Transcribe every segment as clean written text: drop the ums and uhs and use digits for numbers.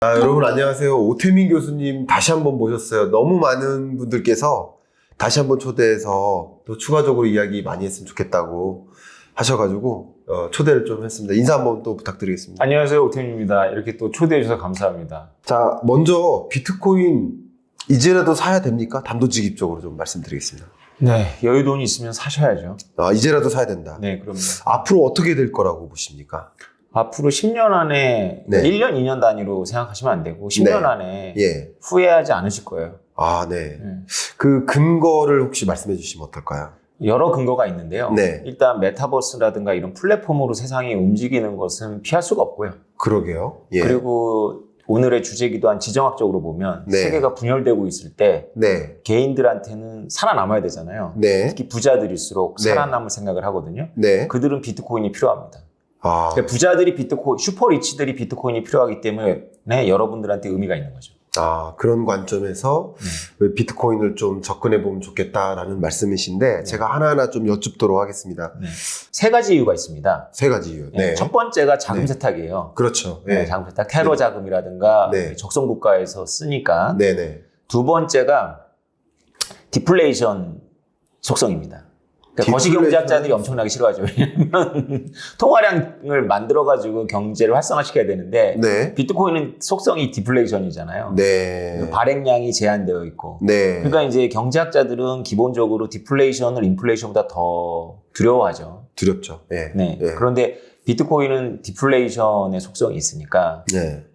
여러분 안녕하세요. 오태민 교수님 다시 한번 모셨어요. 너무 많은 분들께서 다시 한번 초대해서 또 추가적으로 이야기 많이 했으면 좋겠다고 하셔가지고 초대를 좀 했습니다. 인사 한번 또 부탁드리겠습니다. 안녕하세요, 오태민입니다. 이렇게 또 초대해 주셔서 감사합니다. 자, 먼저 비트코인 이제라도 사야 됩니까? 단도직입적으로 좀 말씀드리겠습니다. 네, 여유돈이 있으면 사셔야죠. 이제라도 사야 된다. 네, 그럼요. 앞으로 어떻게 될 거라고 보십니까? 앞으로 10년 안에, 네. 1년, 2년 단위로 생각하시면 안 되고, 10년 네. 안에 예. 후회하지 않으실 거예요. 네. 네. 그 근거를 혹시 말씀해 주시면 어떨까요? 여러 근거가 있는데요. 네. 일단 메타버스라든가 이런 플랫폼으로 세상이 움직이는 것은 피할 수가 없고요. 그러게요. 예. 그리고 오늘의 주제기도 한 지정학적으로 보면 네. 세계가 분열되고 있을 때 네. 개인들한테는 살아남아야 되잖아요. 네. 특히 부자들일수록 네. 살아남을 생각을 하거든요. 네. 그들은 비트코인이 필요합니다. 아. 부자들이 비트코인, 슈퍼리치들이 비트코인이 필요하기 때문에 여러분들한테 의미가 있는 거죠. 그런 관점에서 비트코인을 좀 접근해 보면 좋겠다라는 말씀이신데 제가 하나하나 좀 여쭙도록 하겠습니다. 네. 세 가지 이유가 있습니다. 세 가지 이유. 네. 첫 번째가 자금 네. 세탁이에요. 그렇죠. 네, 네. 자금 세탁, 테러 자금이라든가 네. 적성 국가에서 쓰니까. 네네. 두 번째가 디플레이션 속성입니다. 그러니까 거시경제학자들이 엄청나게 싫어하죠. 왜냐하면 통화량을 만들어가지고 경제를 활성화시켜야 되는데 네. 비트코인은 속성이 디플레이션이잖아요. 네. 발행량이 제한되어 있고. 네. 그러니까 이제 경제학자들은 기본적으로 디플레이션을 인플레이션보다 더 두려워하죠. 두렵죠. 네. 네. 네. 그런데 비트코인은 디플레이션의 속성이 있으니까 네.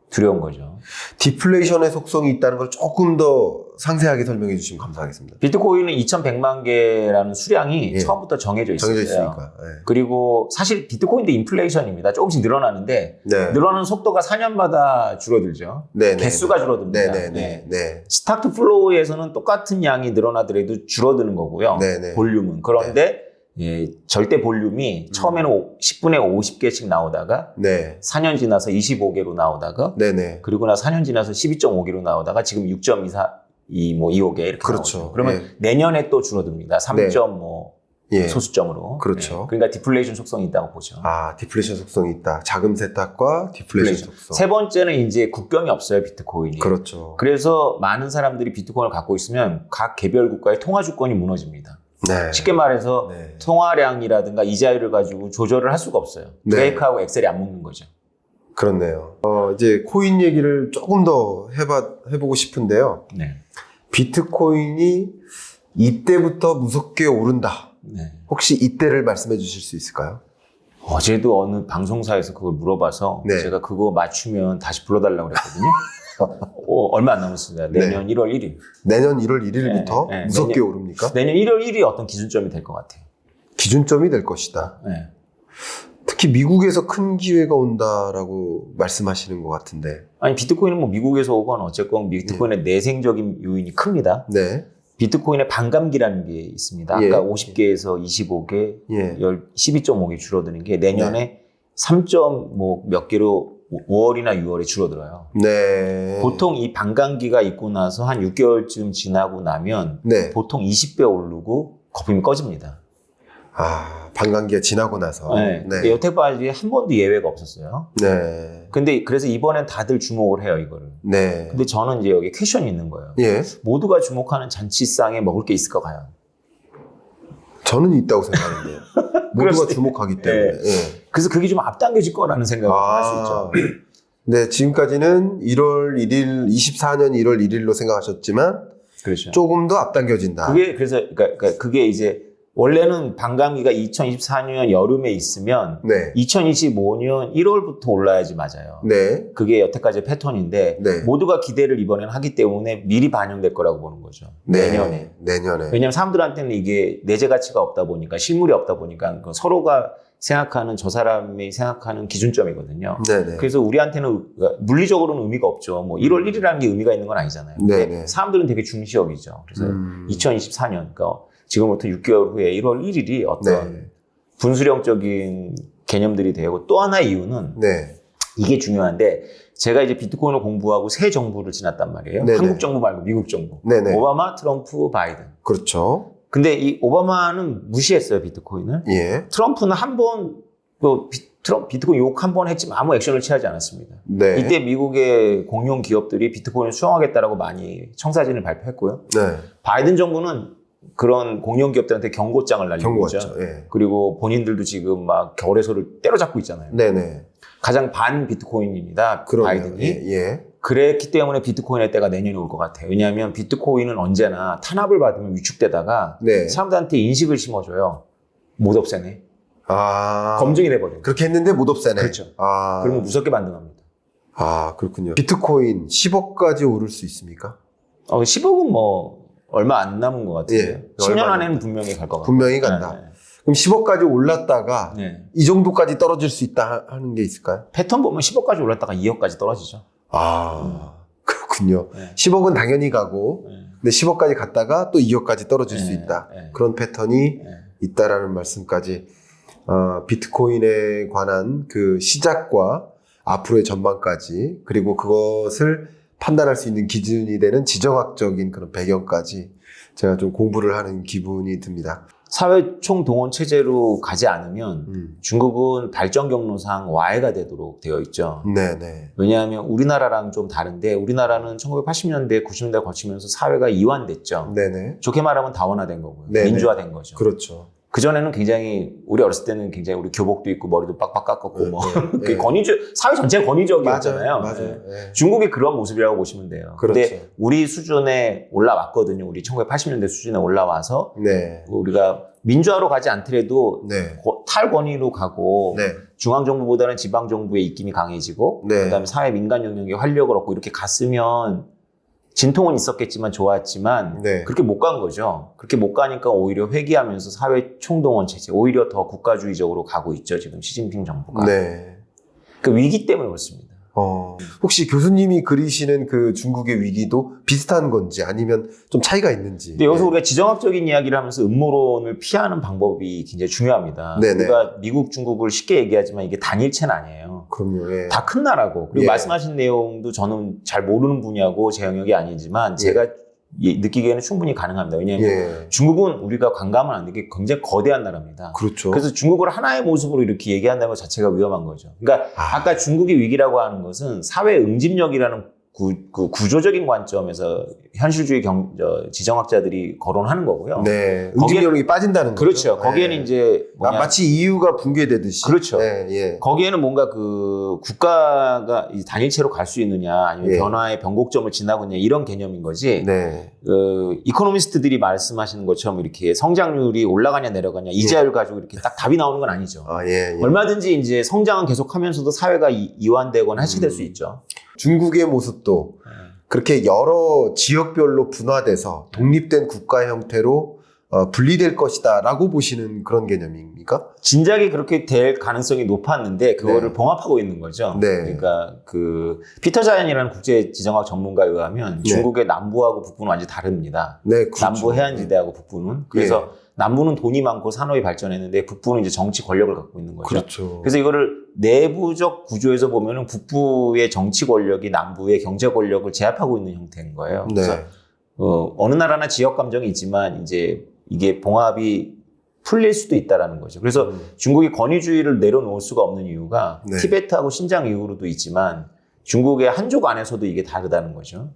두려운 거죠. 디플레이션의 속성이 있다는 걸 조금 더 상세하게 설명해 주시면 감사하겠습니다. 비트코인은 2,100만 개라는 수량이 예. 처음부터 정해져 있어요. 정해져 있으니까. 네. 그리고 사실 비트코인도 인플레이션입니다. 조금씩 늘어나는데 네. 늘어나는 속도가 4년마다 줄어들죠. 네. 개수가 줄어듭니다. 네네네. 네. 스타트 플로우에서는 똑같은 양이 늘어나더라도 줄어드는 거고요. 네네. 볼륨은. 그런데 절대 볼륨이 처음에는 10분에 50개씩 나오다가 네. 4년 지나서 25개로 나오다가 네네. 그리고 나 4년 지나서 12.5개로 나오다가 지금 6.25개 이렇게 그렇죠. 나오죠. 그러면 예. 내년에 또 줄어듭니다. 3. 예. 소수점으로. 그렇죠. 네. 그러니까 디플레이션 속성이 있다고 보죠. 디플레이션 속성이 있다. 자금 세탁과 디플레이션 속성. 세 번째는 이제 국경이 없어요, 비트코인이. 그렇죠. 그래서 많은 사람들이 비트코인을 갖고 있으면 각 개별 국가의 통화 주권이 무너집니다. 네. 쉽게 말해서 네. 통화량이라든가 이자율을 가지고 조절을 할 수가 없어요. 네. 브레이크하고 엑셀이 안 먹는 거죠. 그렇네요. 이제 코인 얘기를 조금 더 해보고 싶은데요. 네. 비트코인이 이때부터 무섭게 오른다. 네. 혹시 이때를 말씀해 주실 수 있을까요? 어제도 어느 방송사에서 그걸 물어봐서 네. 제가 그거 맞추면 다시 불러달라고 그랬거든요. 얼마 안 남았습니다. 내년 1월 1일. 내년 1월 1일부터 네, 네. 무섭게 오릅니까? 내년 1월 1일이 어떤 기준점이 될 것 같아요. 기준점이 될 것이다. 네. 특히 미국에서 큰 기회가 온다라고 말씀하시는 것 같은데. 아니 비트코인은 뭐 미국에서 오건 어쨌건 비트코인의 내생적인 요인이 큽니다. 네. 비트코인의 반감기라는 게 있습니다. 예. 아까 50개에서 25개, 예. 12.5개 줄어드는 게 내년에 3. 몇 개로 5월이나 6월에 줄어들어요. 네. 보통 이 반감기가 있고 나서 한 6개월쯤 지나고 나면 네. 보통 20배 오르고 거품이 꺼집니다. 반감기가 지나고 나서. 네. 네. 여태까지 한 번도 예외가 없었어요. 네. 근데 그래서 이번엔 다들 주목을 해요, 이거를. 네. 근데 저는 이제 여기 퀘션이 있는 거예요. 예. 모두가 주목하는 잔치상에 먹을 게 있을까 과연? 저는 있다고 생각하는데요. 모두가 주목하기 때문에. 네. 예. 그래서 그게 좀 앞당겨질 거라는 생각을 할 수 있죠. 네, 지금까지는 1월 1일, 24년 1월 1일로 생각하셨지만 그렇죠. 조금 더 앞당겨진다. 그게 그래서 그러니까 그게 이제 원래는 반감기가 2024년 여름에 있으면 네. 2025년 1월부터 올라야지 맞아요. 네. 그게 여태까지의 패턴인데 네. 모두가 기대를 이번에는 하기 때문에 미리 반영될 거라고 보는 거죠. 네. 내년에. 내년에. 왜냐하면 사람들한테는 이게 내재 가치가 없다 보니까 실물이 없다 보니까 서로가 생각하는 저 사람이 생각하는 기준점이거든요. 네네. 그래서 우리한테는 물리적으로는 의미가 없죠. 뭐 1월 1일이라는 게 의미가 있는 건 아니잖아요. 근데 네네. 사람들은 되게 중시 여기죠. 그래서 2024년, 그러니까 지금부터 6개월 후에 1월 1일이 어떤 네. 분수령적인 개념들이 되고 또 하나의 이유는 네. 이게 중요한데 제가 이제 비트코인을 공부하고 새 정부를 지났단 말이에요. 네네. 한국 정부 말고 미국 정부. 네네. 오바마, 트럼프, 바이든. 그렇죠. 근데 이 오바마는 무시했어요, 비트코인을. 예. 트럼프는 한번 트럼프 비트코인 욕 한 번 했지만 아무 액션을 취하지 않았습니다. 네. 이때 미국의 공룡 기업들이 비트코인을 수용하겠다라고 많이 청사진을 발표했고요. 네. 바이든 정부는 그런 공룡 기업들한테 경고장을 날리고 있죠. 경고했죠. 예. 그리고 본인들도 지금 막 거래소를 때려잡고 있잖아요. 네네. 가장 반 비트코인입니다. 그러네요. 바이든이. 예. 그랬기 때문에 비트코인의 때가 내년에 올 것 같아요. 왜냐하면 비트코인은 언제나 탄압을 받으면 위축되다가 네. 사람들한테 인식을 심어줘요. 못 없애네. 아. 검증이 돼버려요. 그렇게 했는데 못 없애네. 그렇죠. 아. 그러면 무섭게 반등합니다. 아, 그렇군요. 비트코인 10억까지 오를 수 있습니까? 10억은 뭐 얼마 안 남은 것 같은데 예, 10년 얼마 안에는 분명히 갈 것 같아요. 분명히 간다. 그럼 10억까지 올랐다가 네. 이 정도까지 떨어질 수 있다 하는 게 있을까요? 패턴 보면 10억까지 올랐다가 2억까지 떨어지죠. 아, 그렇군요. 네. 10억은 당연히 가고, 네. 근데 10억까지 갔다가 또 2억까지 떨어질 수 네, 있다. 네. 그런 패턴이 네. 있다라는 말씀까지, 비트코인에 관한 그 시작과 앞으로의 전망까지, 그리고 그것을 판단할 수 있는 기준이 되는 지정학적인 그런 배경까지 제가 좀 공부를 하는 기분이 듭니다. 사회 총동원 체제로 가지 않으면 중국은 발전 경로상 와해가 되도록 되어 있죠. 네네. 왜냐하면 우리나라랑 좀 다른데 우리나라는 1980년대, 90년대 거치면서 사회가 이완됐죠. 네네. 좋게 말하면 다원화된 거고요. 네네. 민주화된 거죠. 그렇죠. 그전에는 굉장히 우리 어렸을 때는 굉장히 우리 교복도 입고 머리도 빡빡 깎았고 뭐 네. 사회 전체가 권위적이었잖아요. 맞아요. 네. 네. 중국이 그런 모습이라고 보시면 돼요. 그렇죠. 근데 우리 수준에 올라왔거든요. 우리 1980년대 수준에 올라와서 네. 우리가 민주화로 가지 않더라도 네. 탈권위로 가고 네. 중앙정부보다는 지방정부의 입김이 강해지고 네. 그다음에 사회 민간 영역에 활력을 얻고 이렇게 갔으면 진통은 있었겠지만 좋았지만 네. 그렇게 못 간 거죠. 그렇게 못 가니까 오히려 회귀하면서 사회 총동원 체제, 오히려 더 국가주의적으로 가고 있죠. 지금 시진핑 정부가. 네. 그 위기 때문에 그렇습니다. 혹시 교수님이 그리시는 그 중국의 위기도 비슷한 건지 아니면 좀 차이가 있는지. 근데 여기서 네. 우리가 지정학적인 이야기를 하면서 음모론을 피하는 방법이 굉장히 중요합니다. 네네. 우리가 미국, 중국을 쉽게 얘기하지만 이게 단일체는 아니에요. 그럼요. 예. 다 큰 나라고. 그리고 예. 말씀하신 내용도 저는 잘 모르는 분야고 제 영역이 아니지만 제가 느끼기에는 충분히 가능합니다. 왜냐하면 예. 중국은 우리가 관감을 안 되게 굉장히 거대한 나라입니다. 그렇죠. 그래서 중국을 하나의 모습으로 이렇게 얘기한다는 것 자체가 위험한 거죠. 그러니까 아까 중국이 위기라고 하는 것은 사회 응집력이라는 그 구조적인 관점에서 현실주의 지정학자들이 거론하는 거고요. 네. 응집력이 빠진다는 거죠. 그렇죠. 거기에는 네. 이제 마치 EU가 붕괴되듯이. 그렇죠. 네, 예. 거기에는 뭔가 그 국가가 단일체로 갈 수 있느냐 아니면 예. 변화의 변곡점을 지나고 있냐 이런 개념인 거지. 네. 이코노미스트들이 말씀하시는 것처럼 이렇게 성장률이 올라가냐 내려가냐 이자율 가지고 이렇게 딱 답이 나오는 건 아니죠. 아, 예, 예. 얼마든지 이제 성장은 계속하면서 사회가 이완되거나 해체될 수 있죠. 중국의 모습도 그렇게 여러 지역별로 분화돼서 독립된 국가 형태로 분리될 것이다라고 보시는 그런 개념입니까? 진작에 그렇게 될 가능성이 높았는데 그거를 네. 봉합하고 있는 거죠. 네. 그러니까 그 피터 자이언이라는 국제 지정학 전문가에 의하면 네. 중국의 남부하고 북부는 완전히 다릅니다. 네, 그렇죠. 남부 해안지대하고 북부는 그래서 남부는 돈이 많고 산업이 발전했는데 북부는 이제 정치 권력을 갖고 있는 거죠. 그렇죠. 그래서 이거를 내부적 구조에서 보면은 북부의 정치 권력이 남부의 경제 권력을 제압하고 있는 형태인 거예요. 네. 그래서 어느 나라나 지역 감정이 있지만 이제 이게 봉합이 풀릴 수도 있다라는 거죠. 그래서 중국이 권위주의를 내려놓을 수가 없는 이유가 네. 티베트하고 신장 이후로도 있지만 중국의 한족 안에서도 이게 다르다는 거죠.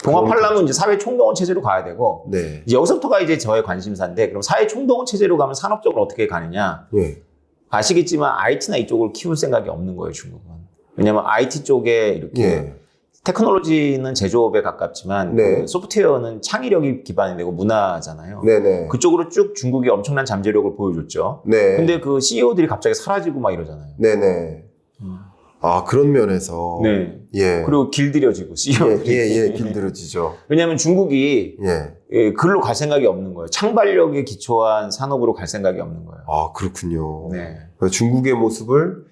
봉합하려면 이제 사회 총동원 체제로 가야 되고 네. 이제 여기서부터가 이제 저의 관심사인데 그럼 사회 총동원 체제로 가면 산업적으로 어떻게 가느냐? 예. 아시겠지만 IT나 이쪽을 키울 생각이 없는 거예요, 중국은. 왜냐하면 IT 쪽에 이렇게 예. 테크놀로지는 제조업에 가깝지만 네. 그 소프트웨어는 창의력이 기반이 되고 문화잖아요. 네네. 그쪽으로 쭉 중국이 엄청난 잠재력을 보여줬죠. 네. 근데 그 CEO들이 갑자기 사라지고 막 이러잖아요. 네네. 아, 그런 면에서. 네. 예. 그리고 길들여지고 CEO들이. 예, 길들여지죠. 왜냐하면 중국이 예. 글로 갈 생각이 없는 거예요. 창발력에 기초한 산업으로 갈 생각이 없는 거예요. 아, 그렇군요. 네. 중국의 모습을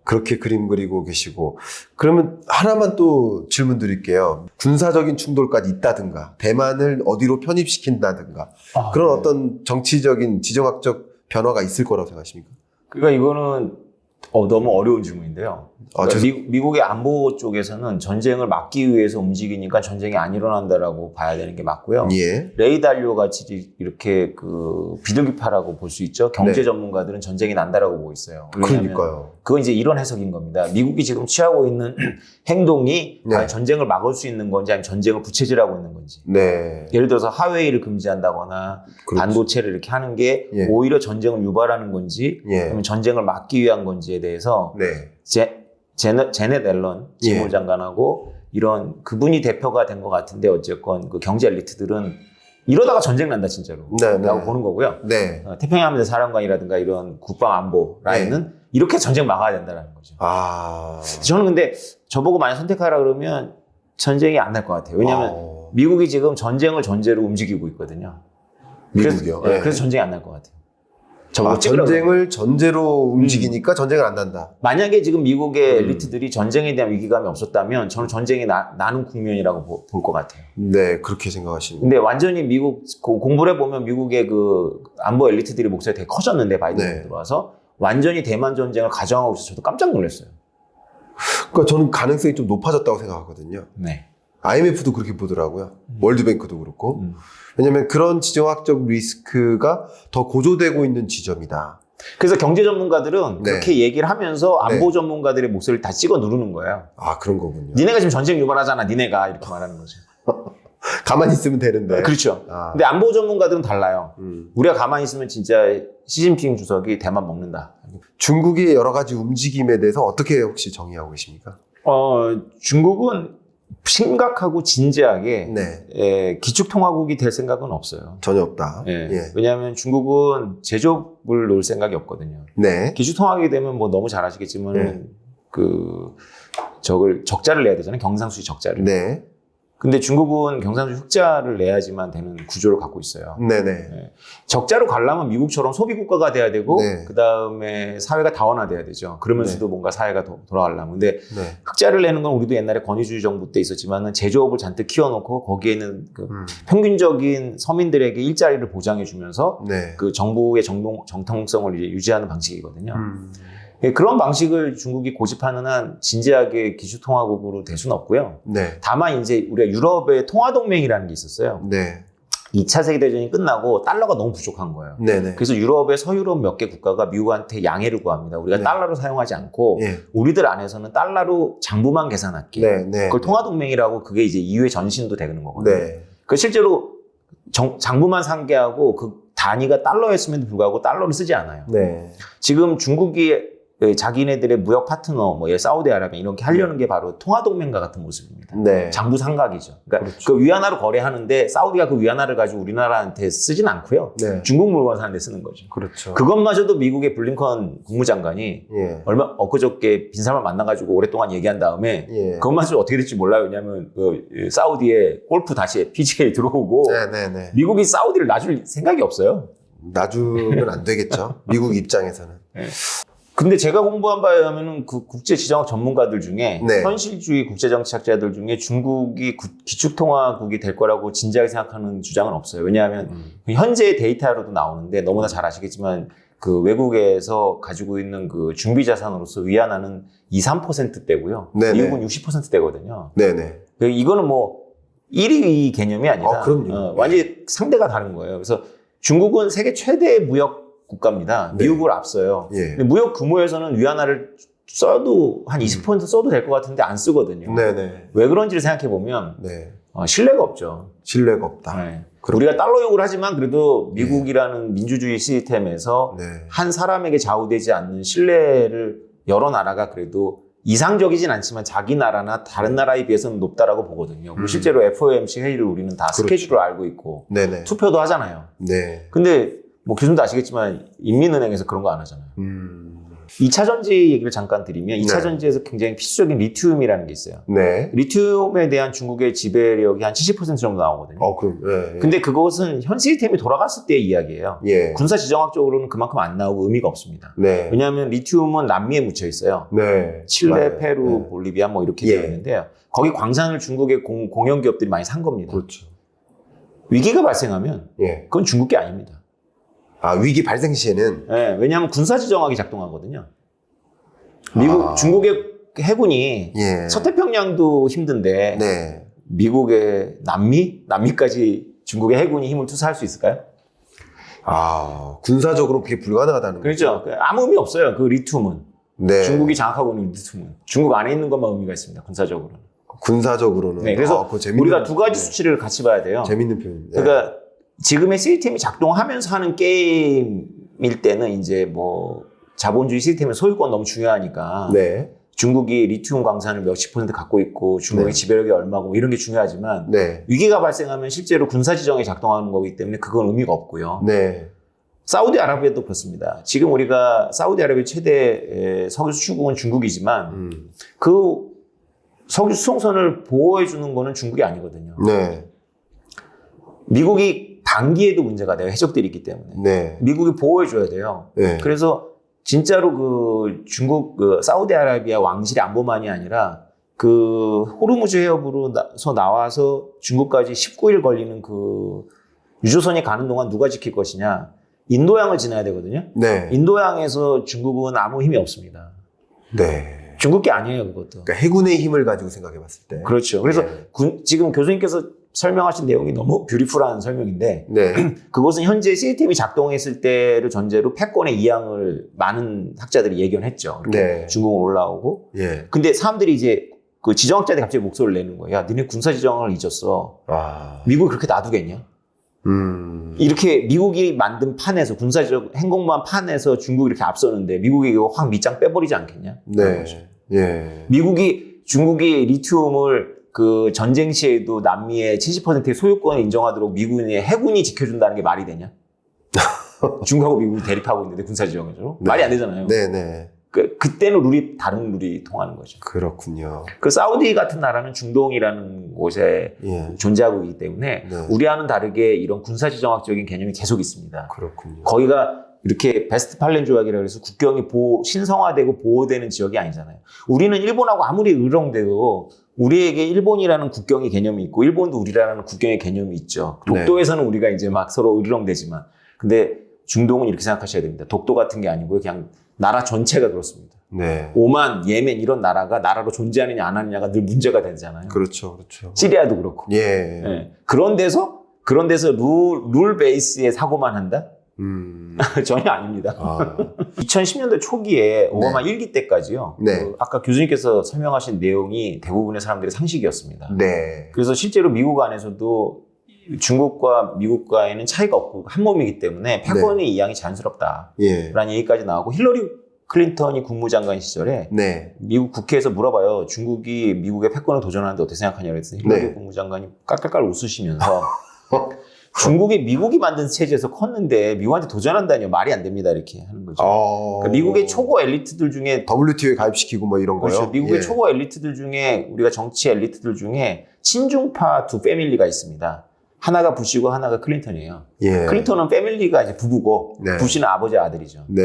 그렇게 그림 그리고 계시고. 그러면 하나만 또 질문 드릴게요. 군사적인 충돌까지 있다든가, 대만을 어디로 편입시킨다든가, 그런 네. 어떤 정치적인, 지정학적 변화가 있을 거라고 생각하십니까? 그러니까 이거는 너무 어려운 질문인데요. 그러니까 미국의 안보 쪽에서는 전쟁을 막기 위해서 움직이니까 전쟁이 안 일어난다라고 봐야 되는 게 맞고요. 예. 레이 달리오 같이 이렇게 비둘기파라고 볼 수 있죠. 경제 네. 전문가들은 전쟁이 난다라고 보고 있어요. 그러니까요. 그건 이제 이런 해석인 겁니다. 미국이 지금 취하고 있는 행동이 네. 과연 전쟁을 막을 수 있는 건지 아니면 전쟁을 부채질하고 있는 건지. 네. 예를 들어서 하웨이를 금지한다고나 그렇죠. 반도체를 이렇게 하는 게 예. 오히려 전쟁을 유발하는 건지 예. 아니면 전쟁을 막기 위한 건지에 대해서 네. 제넷 앨런 재무장관하고 이런 그분이 대표가 된 것 같은데 어쨌건 그 경제 엘리트들은 이러다가 전쟁 난다 진짜로 네, 라고 네. 보는 거고요. 네. 태평양함대 사령관이라든가 이런 국방안보 라인은 이렇게 전쟁 막아야 된다는 거죠. 아. 저는 근데 저보고 만약 선택하라 그러면 전쟁이 안 날 것 같아요. 왜냐하면 미국이 지금 전쟁을 전제로 움직이고 있거든요. 미국이요? 그래서, 네. 그래서 전쟁이 안 날 것 같아요. 저보고 찍으라고 전쟁을 전제로 움직이니까 전쟁을 안 난다. 만약에 지금 미국의 엘리트들이 전쟁에 대한 위기감이 없었다면 저는 전쟁이 나는 국면이라고 볼 것 같아요. 네, 그렇게 생각하시는. 근데 완전히 미국 공부를 해보면 미국의 그 안보 엘리트들이 목소리가 되게 커졌는데 바이든이 네. 들어와서 완전히 대만 전쟁을 가정하고 있어서 저도 깜짝 놀랐어요. 그러니까 저는 가능성이 좀 높아졌다고 생각하거든요. 네. IMF도 그렇게 보더라고요. 월드뱅크도 그렇고. 왜냐하면 그런 지정학적 리스크가 더 고조되고 있는 지점이다. 그래서 경제 전문가들은 네. 그렇게 얘기를 하면서 안보 네. 전문가들의 목소리를 다 찍어 누르는 거예요. 아, 그런 거군요. 니네가 지금 전쟁 유발하잖아, 니네가 이렇게 말하는 거죠. 가만히 있으면 되는데. 그렇죠. 아. 근데 안보 전문가들은 달라요. 우리가 가만히 있으면 진짜 시진핑 주석이 대만 먹는다. 중국의 여러 가지 움직임에 대해서 어떻게 혹시 정의하고 계십니까? 중국은 심각하고 진지하게 네. 기축통화국이 될 생각은 없어요. 전혀 없다. 예. 예. 왜냐하면 중국은 제조업을 놓을 생각이 없거든요. 네. 기축통화국이 되면 뭐 너무 잘 아시겠지만 저걸 적자를 내야 되잖아요. 경상수지 적자를. 네. 근데 중국은 경상수지 흑자를 내야지만 되는 구조를 갖고 있어요. 네네. 예. 적자로 가려면 미국처럼 소비국가가 돼야 되고 네. 그다음에 사회가 다원화돼야 되죠. 그러면서도 뭔가 사회가 돌아가려면. 근데 네. 흑자를 내는 건 우리도 옛날에 권위주의 정부 때 있었지만은 제조업을 잔뜩 키워놓고 거기에는 평균적인 서민들에게 일자리를 보장해 주면서 네. 그 정부의 정통성을 이제 유지하는 방식이거든요. 예, 그런 방식을 중국이 고집하는 한 진지하게 기축통화국으로 될 수는 없고요. 네. 다만 이제 우리가 유럽의 통화동맹이라는 게 있었어요. 네. 2차 세계대전이 끝나고 달러가 너무 부족한 거예요. 네네. 그래서 유럽의 서유럽 몇 개 국가가 미국한테 양해를 구합니다. 우리가 네. 달러로 사용하지 않고 예. 우리들 안에서는 달러로 장부만 계산할게. 네. 네. 그걸 통화동맹이라고 그게 이제 이후의 전신도 되는 거거든요. 네. 그 실제로 장부만 상계하고 그 단위가 달러였음에도 불구하고 달러를 쓰지 않아요. 네. 지금 중국이 자기네들의 무역 파트너, 뭐 사우디아라비아 이렇게 하려는 게 바로 통화동맹과 같은 모습입니다. 네. 장부 상각이죠. 그러니까 그렇죠. 그 위안화로 거래하는데 사우디가 그 위안화를 가지고 우리나라한테 쓰진 않고요. 네. 중국 물건 사는데 쓰는 거죠. 그렇죠. 그것마저도 미국의 블링컨 국무장관이 예. 엊그저께 빈사람을 만나가지고 오랫동안 얘기한 다음에 예. 그것마저 어떻게 될지 몰라요. 왜냐하면 사우디에 골프 다시 PGA 들어오고 네네네. 미국이 사우디를 놔줄 생각이 없어요. 놔주면 안 되겠죠. 미국 입장에서는. 근데 제가 공부한 바에 의하면 그 국제 지정학 전문가들 중에 네. 현실주의 국제정치학자들 중에 중국이 기축통화국이 될 거라고 진지하게 생각하는 주장은 없어요. 왜냐하면 현재의 데이터로도 나오는데 너무나 잘 아시겠지만 그 외국에서 가지고 있는 그 준비 자산으로서 위안화는 2, 3%대고요. 네네. 미국은 60%대거든요. 네네. 이거는 뭐 1위 개념이 아니라 그럼요. 완전히 상대가 다른 거예요. 그래서 중국은 세계 최대 무역 국가입니다. 네. 미국을 앞서요. 예. 근데 무역 규모에서는 위안화를 써도 한 20% 써도 될 것 같은데 안 쓰거든요. 네네. 왜 그런지를 생각해 보면 네. 신뢰가 없죠. 신뢰가 없다. 네. 우리가 달러 요구를 하지만 그래도 미국이라는 민주주의 시스템에서 네. 한 사람에게 좌우되지 않는 신뢰를 여러 나라가 그래도 이상적이진 않지만 자기 나라나 다른 나라에 비해서는 높다라고 보거든요. 실제로 FOMC 회의를 우리는 다 그렇죠. 스케줄을 알고 있고 네네. 투표도 하잖아요. 네. 근데 뭐 교수님도 아시겠지만 인민은행에서 그런 거 안 하잖아요. 2차 전지 얘기를 잠깐 드리면 2차 네. 전지에서 굉장히 필수적인 리튬이라는 게 있어요. 네. 리튬에 대한 중국의 지배력이 한 70% 정도 나오거든요. 그럼. 예. 근데 그것은 현 시스템이 돌아갔을 때의 이야기예요. 예. 군사 지정학적으로는 그만큼 안 나오고 의미가 없습니다. 네. 왜냐하면 리튬은 남미에 묻혀 있어요. 네. 칠레, 맞아요. 페루, 네. 볼리비아 뭐 이렇게 예. 되어 있는데요. 거기 광산을 중국의 공영 기업들이 많이 산 겁니다. 그렇죠. 위기가 발생하면 예. 그건 중국 게 아닙니다. 위기 발생 시에는 네, 왜냐하면 군사 지정학이 작동하거든요. 중국의 해군이 예. 서태평양도 힘든데 네. 미국의 남미까지 중국의 해군이 힘을 투사할 수 있을까요? 군사적으로 그게 불가능하다는 그렇죠. 아무 의미 없어요. 그 리튬은. 네. 중국이 장악하고 있는 리튬은. 중국 안에 있는 것만 의미가 있습니다. 군사적으로는. 군사적으로는. 네, 그래서 그거 재밌는 우리가 두 가지 수치를 같이 봐야 돼요. 재밌는 표현인데. 그러니까 지금의 시스템이 작동하면서 하는 게임일 때는 이제 뭐 자본주의 시스템의 소유권 너무 중요하니까 네. 중국이 리튬 광산을 몇십 % 갖고 있고 중국의 네. 지배력이 얼마고 뭐 이런 게 중요하지만 네. 위기가 발생하면 실제로 군사지정에 작동하는 거기 때문에 그건 의미가 없고요. 네. 사우디아라비아도 그렇습니다. 지금 우리가 사우디아라비아 최대 석유 수출국은 중국이지만 그 석유 수송선을 보호해 주는 거는 중국이 아니거든요. 네. 미국이 단기에도 문제가 돼요. 해적들이 있기 때문에. 네. 미국이 보호해 줘야 돼요. 네. 그래서 진짜로 그 중국 그 사우디아라비아 왕실의 안보만이 아니라 그 호르무즈 해협으로서 나와서 중국까지 19일 걸리는 그 유조선이 가는 동안 누가 지킬 것이냐. 인도양을 지나야 되거든요. 네. 인도양에서 중국은 아무 힘이 없습니다. 네. 중국 게 아니에요, 그것도. 그러니까 해군의 힘을 가지고 생각해 봤을 때. 그렇죠. 그래서 네. 지금 교수님께서 설명하신 내용이 너무 뷰티풀한 설명인데 네. 그것은 현재 시스템이 작동했을 때를 전제로 패권의 이양을 많은 학자들이 예견했죠. 이렇게 네. 중국은 올라오고. 예. 근데 사람들이 이제 그 지정학자들이 갑자기 목소리를 내는 거예요. 야, 너네 군사 지정을 잊었어. 미국이 그렇게 놔두겠냐? 이렇게 미국이 만든 판에서 군사적 행공만 판에서 중국이 이렇게 앞서는데 미국이 이거 확 밑장 빼버리지 않겠냐? 네. 예. 중국이 리튬을 그 전쟁 시에도 남미의 70%의 소유권을 인정하도록 미국의 해군이 지켜준다는 게 말이 되냐? 중국하고 미국이 대립하고 있는데 군사지정으로 네. 말이 안 되잖아요. 네네. 그때는 다른 룰이 통하는 거죠. 그렇군요. 그 사우디 같은 나라는 중동이라는 곳에 예. 존재하고 있기 때문에 네. 우리와는 다르게 이런 군사지정학적인 개념이 계속 있습니다. 그렇군요. 거기가 이렇게 베스트팔렌 조약이라고 해서 국경이 신성화되고 보호되는 지역이 아니잖아요. 우리는 일본하고 아무리 으렁대도 우리에게 일본이라는 국경의 개념이 있고 일본도 우리라는 국경의 개념이 있죠. 독도에서는 우리가 이제 막 서로 으르렁대지만 근데 중동은 이렇게 생각하셔야 됩니다. 독도 같은 게 아니고요. 그냥 나라 전체가 그렇습니다. 네. 오만, 예멘 이런 나라가 나라로 존재하느냐 안 하느냐가 늘 문제가 되잖아요. 그렇죠. 그렇죠. 시리아도 그렇고. 예. 네. 그런 데서 룰 베이스의 사고만 한다? 전혀 아닙니다. 2010년대 초기에 오바마 1기 때까지요. 네. 아까 교수님께서 설명하신 내용이 대부분의 사람들의 상식이었습니다. 네. 그래서 실제로 미국 안에서도 중국과 미국과에는 차이가 없고 한 몸이기 때문에 패권의 이양이 자연스럽다라는 예. 얘기까지 나오고 힐러리 클린턴이 국무장관 시절에 네. 미국 국회에서 물어봐요. 중국이 미국의 패권을 도전하는데 어떻게 생각하냐고 그랬더니 힐러리 네. 국무장관이 깔깔깔 웃으시면서 중국이 미국이 만든 체제에서 컸는데 미국한테 도전한다니요. 말이 안 됩니다. 이렇게 하는 거죠. 그러니까 미국의 초고 엘리트들 중에 WTO에 가입시키고 뭐 이런 그렇죠. 거요? 미국의 예. 초고 엘리트들 중에 우리가 정치 엘리트들 중에 친중파 두 패밀리가 있습니다. 하나가 부시고 하나가 클린턴이에요. 예. 클린턴은 패밀리가 이제 부부고 네. 부시는 아버지 아들이죠. 네.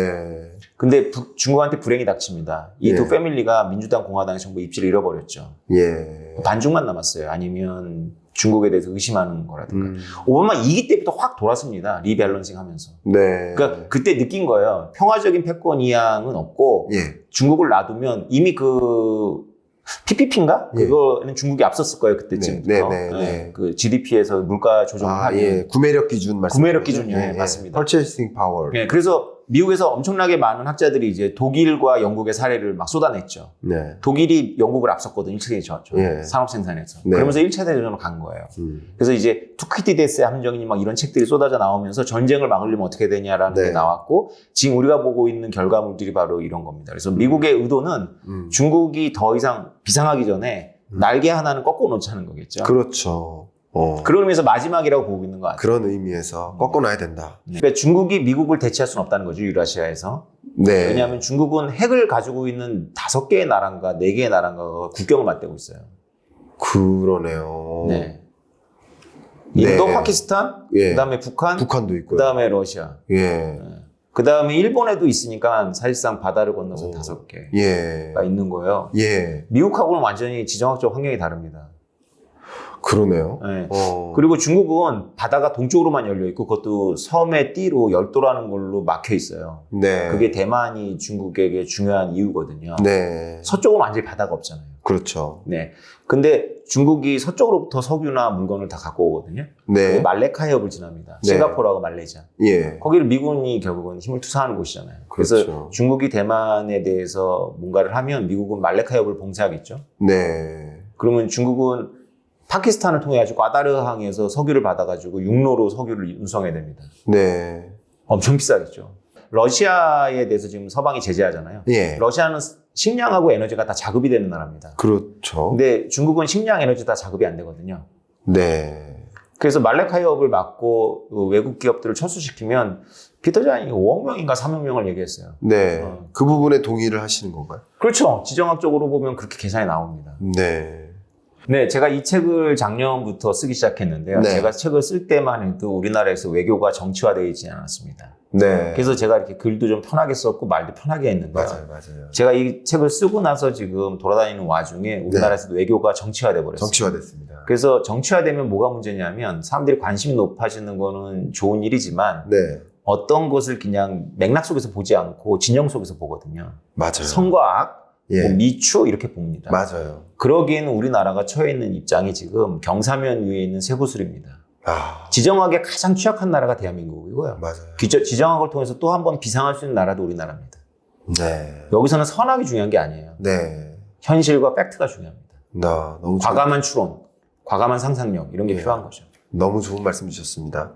근데 중국한테 불행이 닥칩니다. 이 두 예. 패밀리가 민주당 공화당 정부 입지를 잃어버렸죠. 예. 반중만 남았어요. 아니면 중국에 대해서 의심하는 거라든가. 오바마 2기 때부터 확 돌았습니다. 리밸런싱 하면서. 네. 그러니까 그때 느낀 거예요. 평화적인 패권 이양은 없고 예. 중국을 놔두면 이미 그 PPP인가? 예. 그거는 중국이 앞섰을 거예요. 그때쯤부터. 네. 그 GDP에서 물가 조정을 하면. 예. 구매력 기준 말씀. 구매력 기준이요. 예, 맞습니다. Purchasing power. 네, 그래서 미국에서 엄청나게 많은 학자들이 이제 독일과 영국의 사례를 막 쏟아냈죠. 네. 독일이 영국을 앞섰거든, 1차 대전. 예. 산업 생산에서. 네. 그러면서 1차 대전으로 간 거예요. 그래서 이제 투키디데스의 함정이니 막 이런 책들이 쏟아져 나오면서 전쟁을 막으려면 어떻게 되냐라는 네. 게 나왔고, 지금 우리가 보고 있는 결과물들이 바로 이런 겁니다. 그래서 미국의 의도는 중국이 더 이상 비상하기 전에 날개 하나는 꺾어 놓자는 거겠죠. 그렇죠. 그런 의미에서 마지막이라고 보고 있는 것 같아요. 그런 의미에서 꺾어놔야 된다. 그러니까 중국이 미국을 대체할 수는 없다는 거죠, 유라시아에서. 네. 왜냐하면 중국은 핵을 가지고 있는 5개의 나라인가 4개의 나라인가 국경을 맞대고 있어요. 그러네요. 네. 인도, 네. 파키스탄, 예. 그다음에 북한, 북한도 있고요. 그다음에 러시아, 예. 그다음에 일본에도 있으니까 사실상 바다를 건너서 5개가 예. 있는 거예요. 예. 미국하고는 완전히 지정학적 환경이 다릅니다. 그러네요. 네. 그리고 중국은 바다가 동쪽으로만 열려 있고 그것도 섬의 띠로 열도라는 걸로 막혀 있어요. 네. 그게 대만이 중국에게 중요한 이유거든요. 네. 서쪽은 완전히 바다가 없잖아요. 그렇죠. 네. 근데 중국이 서쪽으로부터 석유나 물건을 다 갖고 오거든요. 네. 말레카 해협을 지납니다. 네. 싱가포르하고 말레이시아. 예. 거기를 미군이 결국은 힘을 투사하는 곳이잖아요. 그래서 그렇죠. 중국이 대만에 대해서 뭔가를 하면 미국은 말레카 해협을 봉쇄하겠죠. 네. 그러면 중국은 파키스탄을 통해 가지고 과다르항에서 석유를 받아가지고 육로로 석유를 운송해야 됩니다. 네. 엄청 비싸겠죠. 러시아에 대해서 지금 서방이 제재하잖아요. 예. 러시아는 식량하고 에너지가 다 자급이 되는 나라입니다. 그렇죠. 근데 중국은 식량, 에너지 다 자급이 안 되거든요. 네. 그래서 말레카 해협을 막고 그 외국 기업들을 철수시키면 피터잔이 5억 명인가 3억 명을 얘기했어요. 네. 그 부분에 동의를 하시는 건가요? 그렇죠. 지정학적으로 보면 그렇게 계산이 나옵니다. 네. 네, 제가 이 책을 작년부터 쓰기 시작했는데요. 네. 제가 책을 쓸 때만 해도 우리나라에서 외교가 정치화되어 있지 않았습니다. 네. 그래서 제가 이렇게 글도 좀 편하게 썼고 말도 편하게 했는데요. 맞아요. 제가 이 책을 쓰고 나서 지금 돌아다니는 와중에 우리나라에서도 외교가 정치화돼 버렸어요. 정치화됐습니다. 그래서 정치화되면 뭐가 문제냐면 사람들이 관심이 높아지는 거는 좋은 일이지만 네. 어떤 것을 그냥 맥락 속에서 보지 않고 진영 속에서 보거든요. 맞아요. 선과 악, 예. 뭐 미추 이렇게 봅니다. 맞아요. 그러기에는 우리나라가 처해 있는 입장이 지금 경사면 위에 있는 쇠구슬입니다. 아. 지정학에 가장 취약한 나라가 대한민국이고요. 맞아요. 지정학을 통해서 또 한 번 비상할 수 있는 나라도 우리나라입니다. 네. 여기서는 선악이 중요한 게 아니에요. 네. 현실과 팩트가 중요합니다. 너무 과감한 추론, 과감한 상상력 이런 게 예. 필요한 거죠. 너무 좋은 말씀 주셨습니다.